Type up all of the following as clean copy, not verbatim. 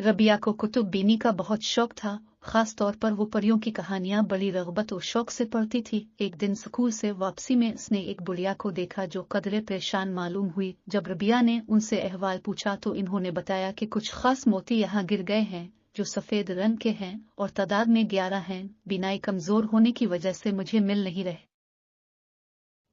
रबिया को कुतुब बीनी का बहुत शौक था, खास तौर पर वो परियों की कहानियां बड़ी रग़बत और शौक से पढ़ती थी। एक दिन स्कूल से वापसी में उसने एक बुढ़िया को देखा जो कदरे परेशान मालूम हुई। जब रबिया ने उनसे अहवाल पूछा तो इन्होंने बताया कि कुछ खास मोती यहाँ गिर गए हैं जो सफेद रंग के हैं और तादाद में 11 हैं। बिनाई कमजोर होने की वजह से मुझे मिल नहीं रहे।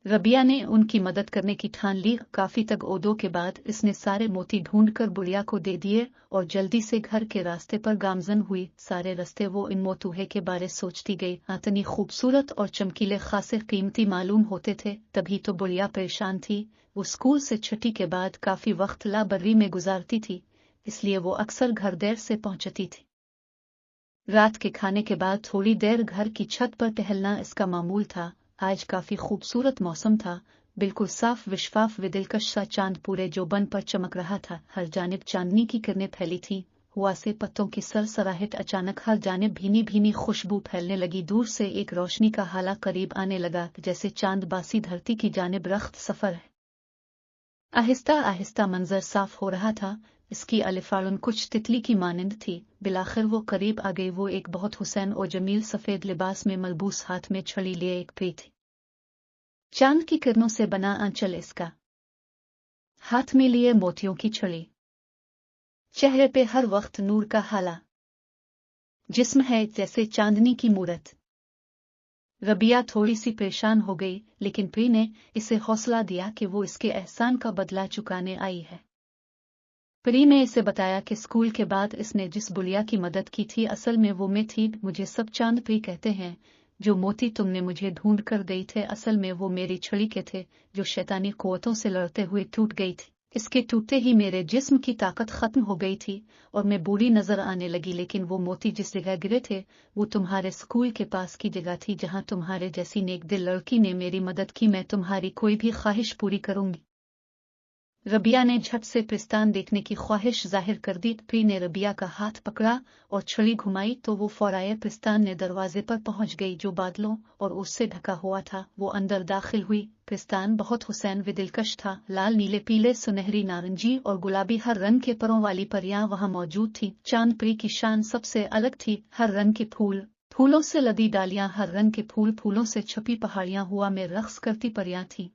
रबिया ने उनकी मदद करने की ठान ली। काफी तगओदों के बाद इसने सारे मोती ढूंढकर बुढ़िया को दे दिए और जल्दी से घर के रास्ते पर गामजन हुई। सारे रास्ते वो इन मोतूहे के बारे सोचती गई। इतनी खूबसूरत और चमकीले खासे कीमती मालूम होते थे। तभी तो बुढ़िया परेशान थी। वो स्कूल से छुट्टी के बाद काफी वक्त लाइब्रेरी में गुजारती थी, इसलिए वो अक्सर घर देर से पहुंचती थी। रात के खाने के बाद थोड़ी देर घर की छत पर टहलना इसका मामूल था। आज काफी खूबसूरत मौसम था, बिल्कुल साफ विशफाफ व दिलकश सा चांद पूरे जोबन पर चमक रहा था। हर जानिब चांदनी की किरणें फैली थी। हुआ से पत्तों की सरसराहट अचानक हर जानिब भीनी भीनी खुशबू फैलने लगी। दूर से एक रोशनी का हाला करीब आने लगा, जैसे चांद बासी धरती की जानिब रख्त सफर है। आहिस्ता आहिस्ता मंजर साफ हो रहा था। इसकी अलिफाड़न कुछ तितली की मानिंद थी। बिलाखिर वो करीब आ गई। वो एक बहुत हुसैन और जमील सफेद लिबास में मलबूस, हाथ में छड़ी लिए एक पी थी। चांद की किरणों से बना आंचल इसका, हाथ में लिए मोतियों की छड़ी, चेहरे पे हर वक्त नूर का हाला, जिस्म है जैसे चांदनी की मूरत। रबिया थोड़ी सी परेशान हो गई, लेकिन प्री ने इसे हौसला दिया कि वो इसके एहसान का बदला चुकाने आई है। प्री ने इसे बताया कि स्कूल के बाद इसने जिस बुढ़िया की मदद की थी असल में वो मैं थी। मुझे सब चांद प्री कहते हैं। जो मोती तुमने मुझे ढूंढ कर दी थे असल में वो मेरी छड़ी के थे, जो शैतानी कुव्वतों से लड़ते हुए टूट गई थी। इसके टूटते ही मेरे जिस्म की ताकत खत्म हो गई थी और मैं बूढ़ी नजर आने लगी। लेकिन वो मोती जिस जगह गिरे थे वो तुम्हारे स्कूल के पास की जगह थी, जहां तुम्हारे जैसी नेक दिल लड़की ने मेरी मदद की। मैं तुम्हारी कोई भी ख्वाहिश पूरी करूंगी। रबिया ने झट से पिस्तान देखने की ख्वाहिश जाहिर कर दी। प्री ने रबिया का हाथ पकड़ा और छड़ी घुमाई तो वो फौराए पिस्तान ने दरवाजे पर पहुंच गई, जो बादलों और उससे ढका हुआ था। वो अंदर दाखिल हुई। पिस्तान बहुत हुसैन व दिलकश था। लाल, नीले, पीले, सुनहरी, नारंगी और गुलाबी हर रंग के परों वाली परियां वहां मौजूद थी। चांद प्री की शान सबसे अलग थी। हर रंग के फूल, फूलों से लदी डालियां, हर रंग के फूल, फूलों से छपी पहाड़ियां, हुआ में रक्स करती परियां थी।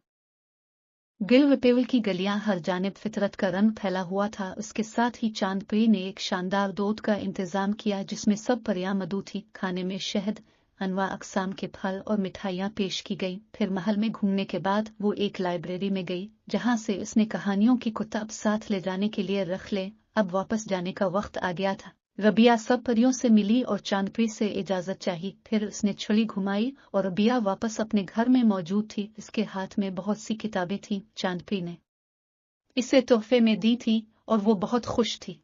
गिल व पेवल की गलियां, हर जानिब फितरत का रंग फैला हुआ था। उसके साथ ही चांद प्री ने एक शानदार दूध का इंतजाम किया जिसमें सब परियां मधु थी। खाने में शहद, अनवा अकसाम के फल और मिठाइयां पेश की गई। फिर महल में घूमने के बाद वो एक लाइब्रेरी में गई, जहां से उसने कहानियों की किताब साथ ले जाने के लिए रख ले। अब वापस जाने का वक्त आ गया था। रबिया सब परियों से मिली और चांद प्री से इजाजत चाही। फिर उसने छड़ी घुमाई और रबिया वापस अपने घर में मौजूद थी। इसके हाथ में बहुत सी किताबें थीं। चांद प्री ने इसे तोहफे में दी थी और वो बहुत खुश थी।